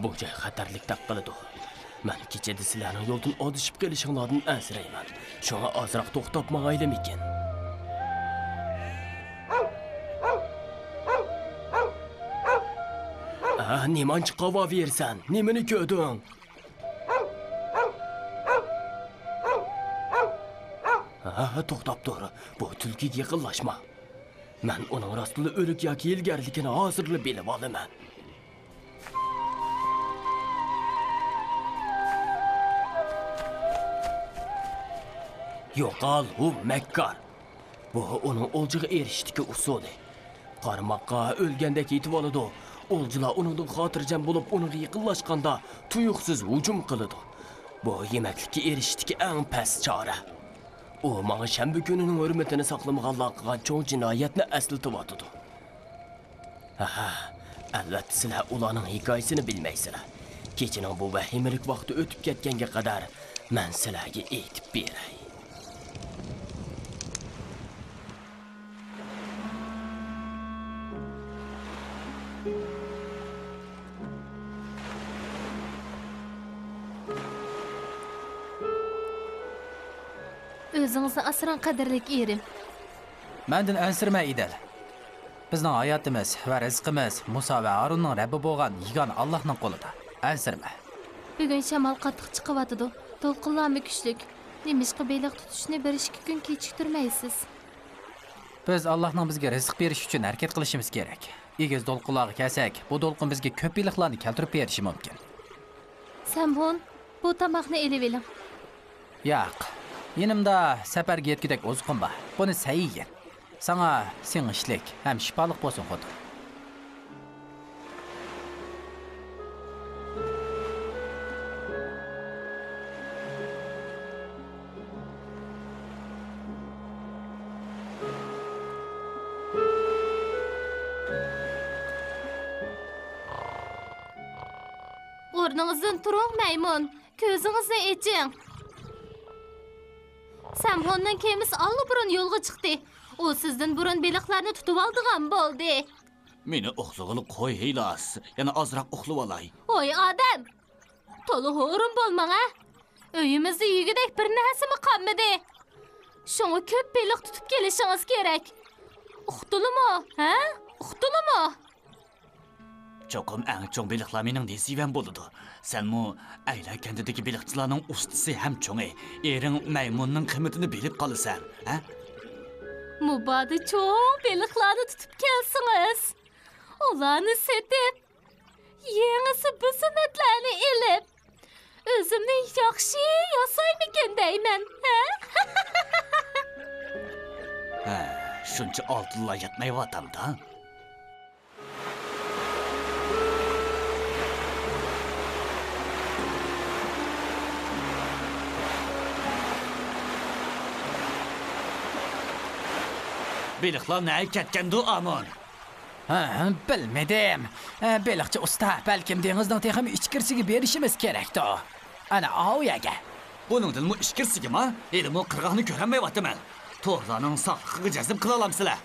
bu joy xatarlik taqiladi. Men kechada sizlarning yo'ldan odishib kelishinglardan ansirayman. Shunga ozroq to'xtab mang'aylamikin. Nemanchi qova versan? Nemani ko'rding? To'xtab tur. Bu tulkiga yaqinlashma. Men uning rostli o'lik yoki ilgariligini hozirla bilib olaman. Yo'qol, u makkor. Bu uning o'ljiga erishdiki usuli. Qarmoqqa o'lgandek yetib oladi. O'ljilar uningdan xotirjam bo'lib, uningga yaqinlashganda tuyuqsiz hujum qiladi. Bu yemaklikka erishdiki eng past chora. U menga shanba kunining hurmatini saqlamaganlar qilgan cho'ng jinoyatni eslatib. Albatta sizlar ularning hikoyasini bilmaysizlar. Kechining bu vahimlik vaqti o'tib ketganga qadar men sizlarga aytib beray. O'zingizni asran qadrlik erim. Mendan ansirma idil. Bizning hayotimiz va rizqimiz Musa va Harunning Rabbi bo'lgan yig'an Allohning qo'lida. Ansirma. Bugun shamol qattiq chiqyotidi. To'lqinlarmi kuchlik. Nemishqa beliq tutishni 1-2 kun kechiktirmaysiz. Biz Allohning bizga rizq berish uchun harakat qilishimiz kerak. Egiz to'lqinlarga kelsak, bu to'lqin bizga ko'p beliqlarni keltirib berishi mumkin. Samhon, bu tomoqni elib eling. Yo'q. Yenimda safarga yetgidek ozuqim bor. Buni sayyin. Sana sinishlik ham shifoliq bo'lsin xudo. O'rningizdan turing maymun. Ko'zingizni oching. Samhonning kemisi allburun yo'lga chiqdi. U sizdan burun beliqlarni tutib oldigan bo'ldi. Meni uxlag'ili qo'y hiylas. Yana ozroq uxlab olay. Oy odam. To'liq o'rin bo'lmang-a. Uyimizda yigidek bir narsami qolmadi. Shunga ko'p beliq tutib kelishingiz kerak. Uxdulimi? Ha? Uxdulimi? Cho'qim eng cho'ng beliqlar mening nesivam bo'ladi. Senmi ayla kandidagi beliqchilarning ustisi ham cho'ngi. Ering maymunning qiymatini bilib qolasan, ha? Mubodi cho'ng beliqlarni tutib kelsingiz. Ularni setib, yengisi busunatlarni ilib, o'zimni yaxshi yasaymikin deyman, ha? Shuncha oltinlar yetmayapti-da. Beliqlar neye ketkendi aman? Bilmedim. Beliqchi usta, balkim dengizning texmi ichkirsiga berishimiz kerakdi. Ana oyaga. Buningdan mu ichkirsigimi? Elim o qirg'oqni ko'rmayapman. To'g'rilarning sog'lig'iga jazm qila olamsizlar.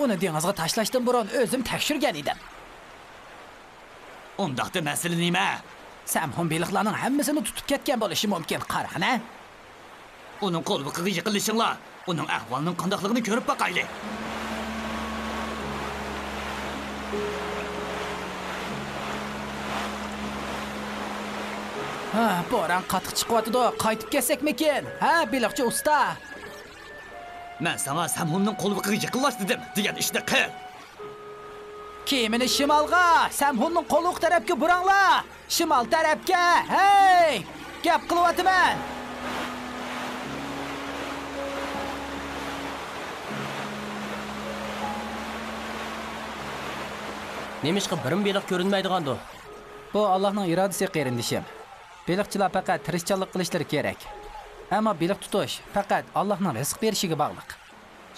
Uni dengizga tashlashdan burun o'zim tekshirgan edim. Undaqda masala nima? Samhon beliqlarning hammasini tutib ketgan bo'lishi mumkin, qarag'ana. Uning qo'lbiqiga yiqilishinglar. Uning ahvolining qandaqligini ko'rib boqaylik. Bo'ron qattiq chiqyapti-da, qaytib kelsak-mikin? Beliqchi usta. Men sana Samhonning qo'lbiqiga yiqillash dedim, degan ishni qil. Kemini shimolga, Samhonning qo'liq tarafga buranglar. Shimol tarafga. Hey! Gap qilyapman. Nemishqa birim beliq ko'rinmaydigandi? Bu Allohning irodasi qarindishim. Beliqchilar faqat tirishchilik qilishlari kerak. Ammo beliq tutish faqat Allohning rizq berishiga bog'liq.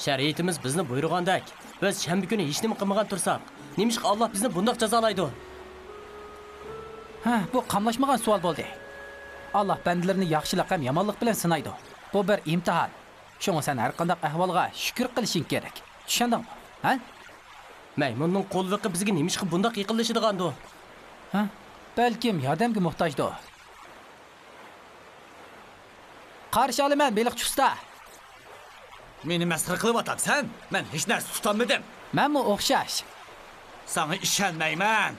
Shariatimiz bizni buyurgandek, biz shanba kuni hech nima qilmagan tursak, nemishqa Alloh bizni bundoq jazolaydi? Bu qamlashmagan savol bo'ldi. Alloh bandalarni yaxshilik ham yomonlik bilan sinaydi. Bu bir imtihon. Shunga sen har qanday ahvolga shukr qilishing kerak. Tushundingmi? Maymunning qo'lviqi bizga nemishqa bundoq yiqilishadigandu? Ha? Balkim yordamga muhtojdir. Qarshi olaman, beliqchi usta. Meni masxara qilyapsan? Men hech narsa tutolmadim. Menmi o'xshash? Sana ishonmayman.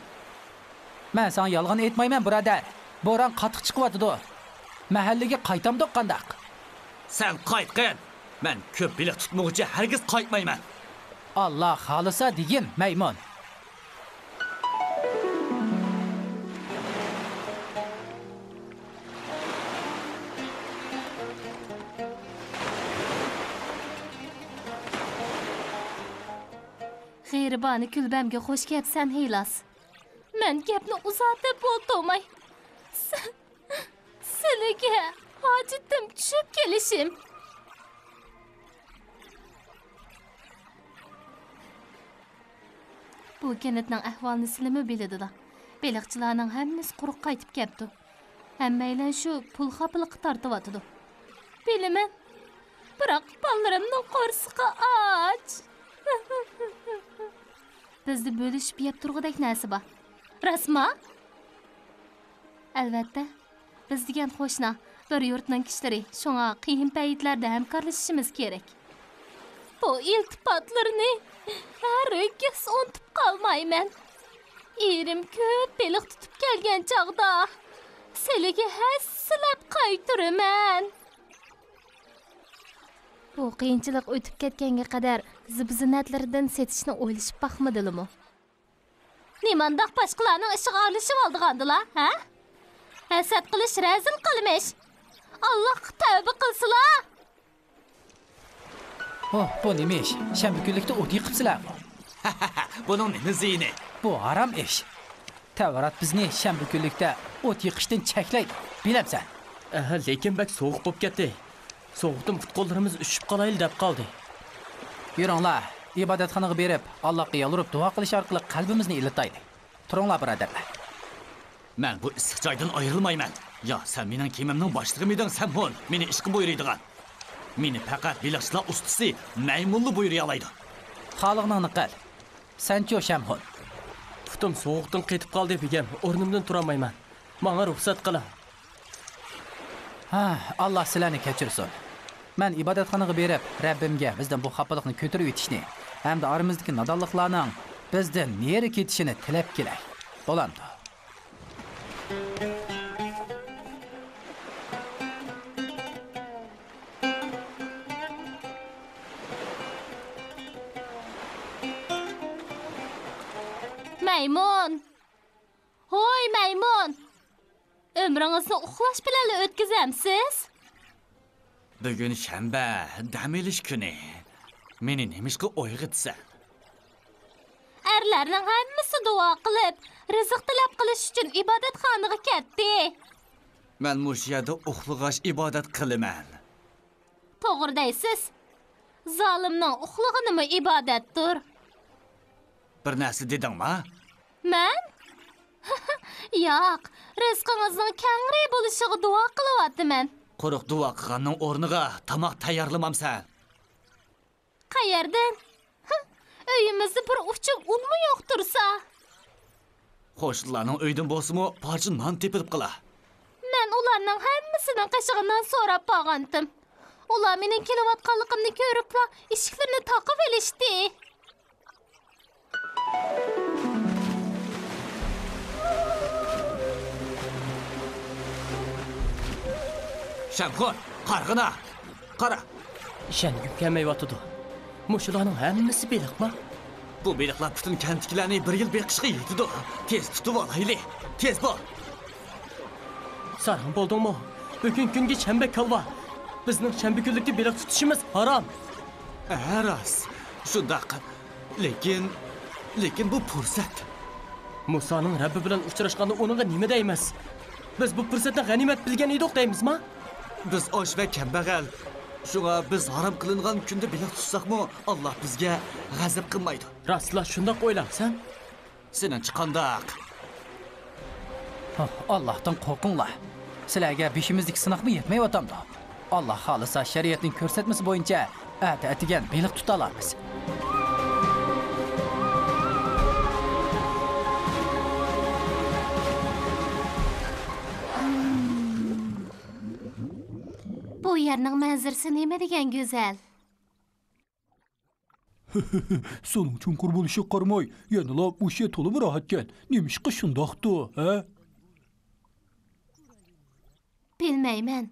Men sana yolg'on aytmayman, birodar. Bo'ron qattiq chiqyapti. Mahallaga qaytamdoq qandaq. Sen qaytqin. Men ko'p biliq tutmoqchi hargiz qaytmayman. Allah xolisa degin, maymun. G'eyribani kulbamga xo'sh kelibsan, Hiylas. Men gapni uzatib bo'ltolmay. Sizlarga hojitim tushib kelishim. Bu kenetning ahvolini sizlarmi biladi-da. Beliqchilarning hammasi quruq qaytib kelibdi. Hammaylar shu pul xapiliqi tortyapti. Bilaman. Biroq bolalarimning qo'rsiqi och. Bizda bo'lishib yeb turg'idek narsa bor. Rasma? Albatta. Biz degan qo'shna, bir yurtning kishilari, shunga qiyin paytlarda hamkorlashishimiz kerak. Bu iltifotlarni hargiz unutib qolmayman. Erim ko'p beliq tutib kelgan chog'da sizlarga hassilab qaytiraman. Bu qiyinchilik o'tib ketganga qadar zib-zinatlardan setishni o'ylashib baxmadilimi? Nimandoq boshqalarning ishiga aralashib oldigandilar, ha? Hasad qilish razil qilmish. Allohga tavba qilsinlar. Oh, bu nima ish? Shanba kunlikda o't yiqibsizlarmi? Buning nima ziyni? Bu harom ish. Tavrat bizni shanba kunlikda o't yiqishdan cheklaydi. Bilamsan? Lekin bak sovuq bo'lib ketdi. Sovuqdan qo'llarimiz ushib qolayli deb qoldi. Yuringlar, ibodatxonaga berib, Allohga yolurib duo qilish orqali qalbimizni ilitaylik. Turinglar, birodarlar. Men bu issiq joydan ayrilmayman. Ya sen mening kemimning boshlig'imiding, sen mon, meni ishqim buyuradigan. Meni faqat beliqchilar ustasi maymunli buyuray oladi. Xoliqning qil. Sancho Shamxon. Putim sovuqdan qetib qoldi begim. O'rnimdan tura olmayman. Menga ruxsat qiling. Ha, Alloh sizlarni kechirsin. Men ibodatxonaga berib, Rabbimga bizdan bu xafalikni ko'tarib o'tishni, hamda oramizdagi nodonliklarning bizdan neri ketishini tilab kelay. Bo'lamdi. Maymun. Hoy maymun. Ömrünüzü uxlash bilan o'tkazamsiz? Bugun shanba, dam olish kuni. Meni nemishqa uyg'otsa? Erlarning hammasi duo qilib, rizq tilab qilish uchun ibodatxonaga ketdi. Men mush yerda uxlag'ash ibodat qilaman. To'g'ri deysiz. Zolimning uxlag'inimi ibodatdir? Bir narsa dedingmi? Men? Yo'q, rizqingizning kangri bo'lishiga duo qilyapman. Quruq duo qilganning o'rniga tamoq tayyorlamamsan. Qayerdan? Uyimizda bir uchum unmi yo'q tursa? Qo'shnilarning uydan bo'lsa-mu, parcha non tepib qila. Men ularning hammasining qishig'idan so'rab qolgandim. Ular mening kelayotganligimni ko'rib, eshiklarni taqib olishdi. Shamxon, qarg'ina. Qara. Ishongim kelmayotdi. Mushularning hammasi beliqmi? Bu beliqlar butun kantiklarni bir yil beqishga yetdi. Tez tutib olaylik. Tez bo'l. Sarg'in bo'ldingmi? Bugun kunga shanba kalva. Bizning shanba kunlikda beliq tutishimiz harom. Aras. Shundaq. Lekin bu fursat. Musoning Rabbi bilan uchrashganda uninga nima deymiz? Biz bu fursatni g'animat bilgan edik deymizmi? Biz osh va kambag'al. Shunga biz harom qilingan kunda beliq tutsaqmi, Alloh bizga g'azab qilmaydi. Rostla shundoq o'ylamsan? Sening chiqandaq. Allohdan qo'rqinglar. Sizlarga beshimizdagi sinoqmi yetmayotdi. Alloh xolisa shariatning ko'rsatmasi bo'yicha atigan beliq tuta olamiz. yerning manzarasi nima degan go'zal. So'ning chunqur bo'lishi qaramay, yanala o'sha to'lib rohatgan. Nemishqa shundoqdi, ha? Bilmayman.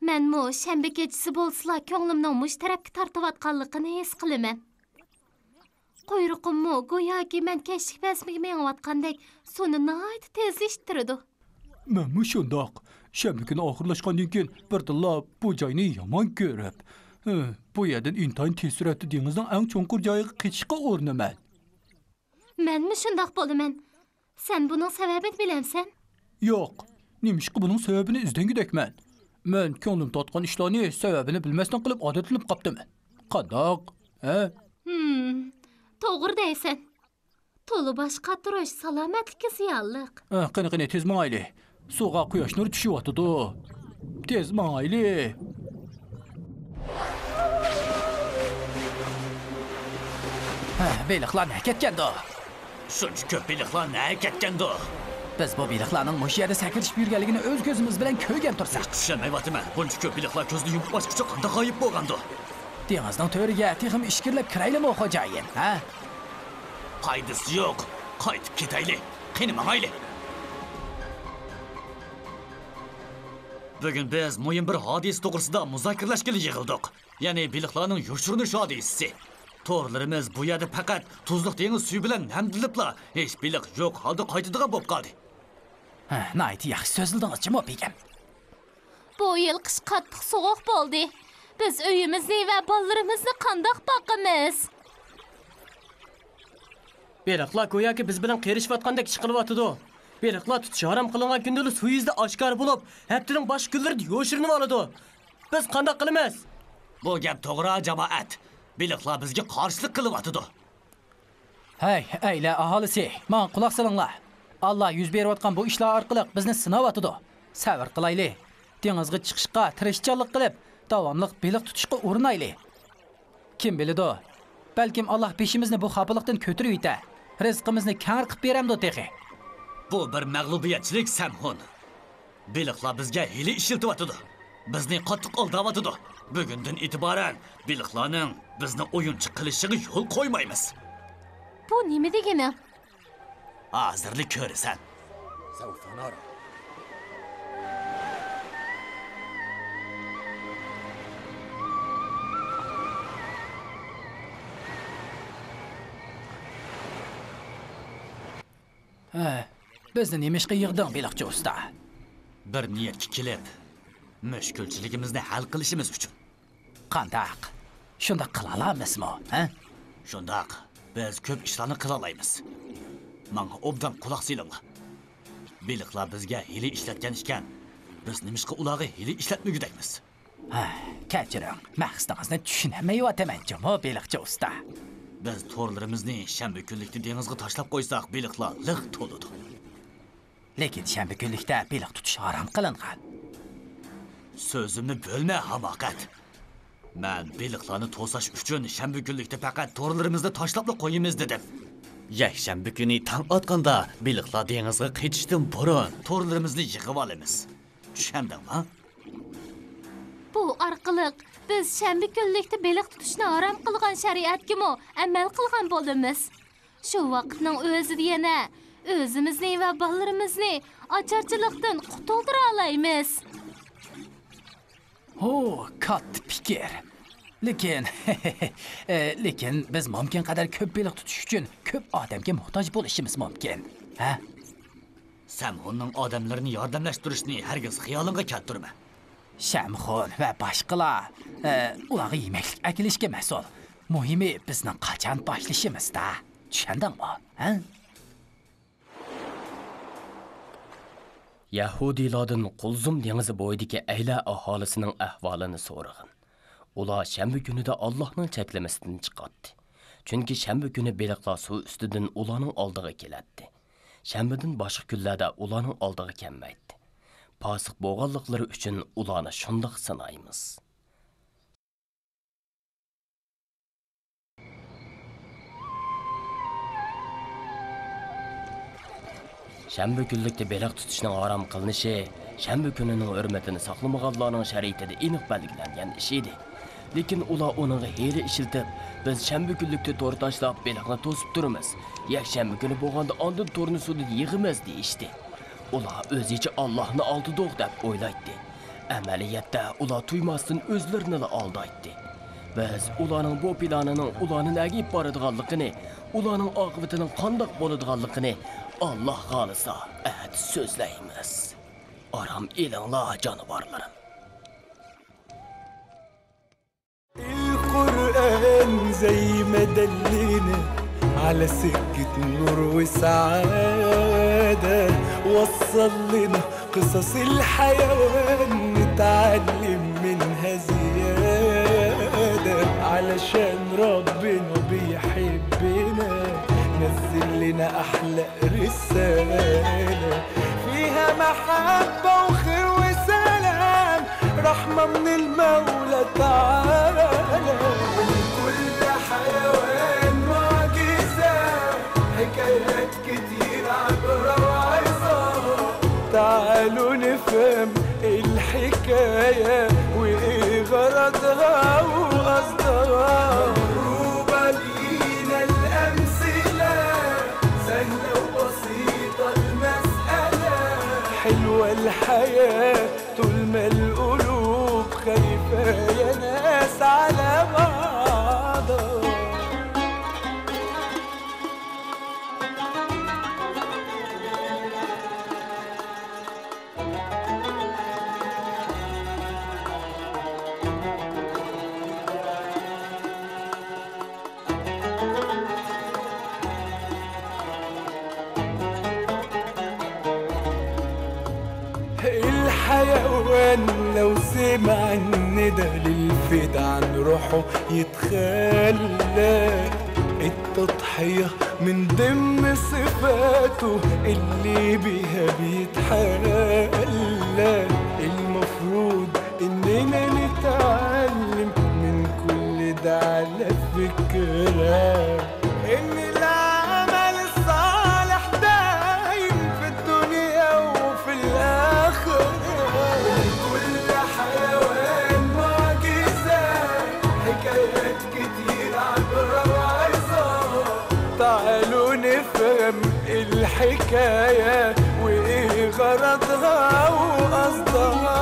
Men mo shanba kechasi bo'lsa, ko'nglimning mush tarafga tortayotganligini his qilaman. Quyruqimmo go'yoki men kashf basmiga mengayotgandek suni nihoyat tezlashtirdi. Menmi shundoq. Shanba kuni oxirlashgandan keyin birdilla bu joyni yomon ko'rib, bu yerdan intayin tez suratda dengizning eng chunqur joyiga ketishga o'rnaman. Menmi shundoq bo'laman. Sen buning sababini bilamsan? Yo'q, nemishqa buning sababini izlangidekman. Men ko'nglim totgan ishlarni sababini bilmasdan qilib odatlanib qoptiman. Qandoq? Ha? To'g'ri deysan. To'li boshqa turish salomatlikka ziyonliq. Qani tez mayli. Suvga quyosh nuri tushyotdi. Tez mayli. Beliqlar ne ketgandi? Shuncha ko'p beliqlar nega ketgandi? Biz bu beliqlarning mush yerda sakrashib yurganligini o'z ko'zimiz bilan ko'rgan tursak. Tushunmayapman. Buncha ko'p beliqlar ko'zni yumib ochguncha qanday g'oyib bo'lgandi? Dengizning to'riga texim ishkirlab kiraylimi xo'jayin, ha? Foydasi yo'q. Qaytib ketaylik. Qiynamangaylik. Bugün biz muhim bir hodis to'g'risida muzokaralashga yig'ildik. Ya'ni beliqlarning yoshirinish hodisasi. To'rlarimiz bu yerda faqat tuzliq dengiz suvi bilan namdilibla hech beliq yo'q holda qaytadigan bo'lib qoldi. Nihoyat yaxshi so'zildingiz, javob bergan. Bu yil qish qattiq sovuq bo'ldi. Biz uyimizni va bolalarimizni qandoq boqamiz? Beliqlar go'yoki biz bilan qerishayotgandek ish qilyotdi. Beliqlar tutish harom qilingan kundalik suv yuzida oshkor bo'lib, haftaning bosh kunlarida yo'shirinib oladi. Biz qanday qilamiz? Bu gap to'g'ri jamoat. Beliqlar bizga qarshilik qilyotdi. Hey, ayla aholisi, men quloq solinglar. Allah yuz berayotgan bu ishlar orqali bizni sinayotdi. Sabr qilaylik. Dengizga chiqishga tirishchanlik qilib, davomli beliq tutishga urinaylik. Kim biladi? Balkim Allah peshimizni bu xafalikdan ko'tarib yetar. Rizqimizni kang qilib beramdi texi. Bu bir mag'lubiyatchilik Samhun. Beliqlar bizga hiyla ishiltyotdi. Bizni qattiq aldatyotdi. Bugundan e'tiboran beliqlarning bizni o'yinchi qilishiga yo'l qo'ymaymiz. Bu nima degani? Hozirlik ko'rasan. Bizni nemishqa yig'ding beliqchi usta? Bir niyatga kelib, mushkulchiligimizni hal qilishimiz uchun. Qandaq? Shunda qila olamizmi, ha? Shundaq, biz ko'p ishlarni qila olamiz. Menga obdan quloq solinglar. Beliqlar bizga hiyla ishlatgan ekan, biz nimishqa ularga hiyla ishlatmagudakmiz. Kechiring, maqsadingizni tushunmayapman, janob beliqchi usta. Biz to'rlarimizni shanba kunlikda dengizga tashlab qo'ysak, beliqlar liq to'ladi. Lekin shanba kunlikda beliq tutish harom qilingan. So'zimni bo'lma, hamoqat. Men beliqlarni to'sash uchun shanba kunlikda faqat to'rlarimizni tashlab qo'yamiz dedim. Yakshanba kuni tong otganda beliqlar dengizga ketishdan burun to'rlarimizni yig'ib olamiz. Tushundingmi? Bu orqali biz shanba kunlikda beliq tutishni harom qilgan shariatga amal qilgan bo'lamiz. Shu vaqtning o'zida yana o'zimizni va bolalarimizni ocharchilikdan qutuldira olamiz. Katta fikr. Lekin biz mumkin qadar ko'p beliq tutish uchun ko'p odamga muhtoj bo'lishimiz mumkin. Ha? Samhunning odamlarini yordamlashtirishni hargiz xiyolingga keltirma. Shamxon va boshqalar ularga yemeklik akilishga mas'ul. Muhimi bizning qachon boshlashimizda. Tushundingmi? Ha? Yahudiylardan Qulzum dengizi bo'yidagi Ayla aholisining ahvolini so'rag'in. Ular shanba kunida Allohning cheklamasidan chiqadi. Chunki shanba kuni beliqlar suv ustidan ularning oldiga keladi. Shanbadan boshqa kunlarda ularning oldiga kelmaydi. Pasiq bo'lganliklari uchun ularni shundoq sanaymiz. Shanba kunlikda beliq tutishning harom qilinishi shanba kunining hurmatini saqlamaganlarning shariatida aniq belgilangan ish edi. Lekin ular uning hiyla ishiltib, biz shanba kunlikda to'r tashlab beliqni to'sib turamiz. Yakshanba kuni bo'lganda ondan to'rni suvda yig'imiz deyishdi. Ular o'zicha Allohni oldidoq deb o'ylaydi. Amaliyotda ular tuymasdan o'zlarini aldaydi. Biz ularning bu planining ularni nagib boradiganligini, ularning oqibatining qandoq bo'ladiganligini Alloh xolisa at so'zlaymiz. Aram elinglar jonivorlarim. القرآن زي ما دلنا على سكة نور وسعادة، وصل لنا قصص الحيوان نتعلم منها زيادة، علشان ربنا بيحبنا نزل لنا أحلى رسالة فيها محبة وخير وسلام، رحمة من المولى تعالى. كل حيوان معجزة، حكايات كتير عبرة وعظة، تعالوا نفهم الحكاية وإيه غرضها وقصدها. مضروبة لينا الأمثلة، سهلة وبسيطة المسألة، حلوة الحياة طول ما القلوب خايفة يا ناس على بعضها. الحيوان لو سمع الندى للفدا عن روحه يتخلى، التضحية من ضمن صفاته اللي بيها بيتحلى. المفروض اننا نتعلم من كل ده على فكرة ان العمل الصالح دايم في الدنيا وفي الآخرة. كل حيوان معجزة، حكايات كتير عبرة وعظة، تعالوا نفهم الحكاية وإيه غرضها وقصدها.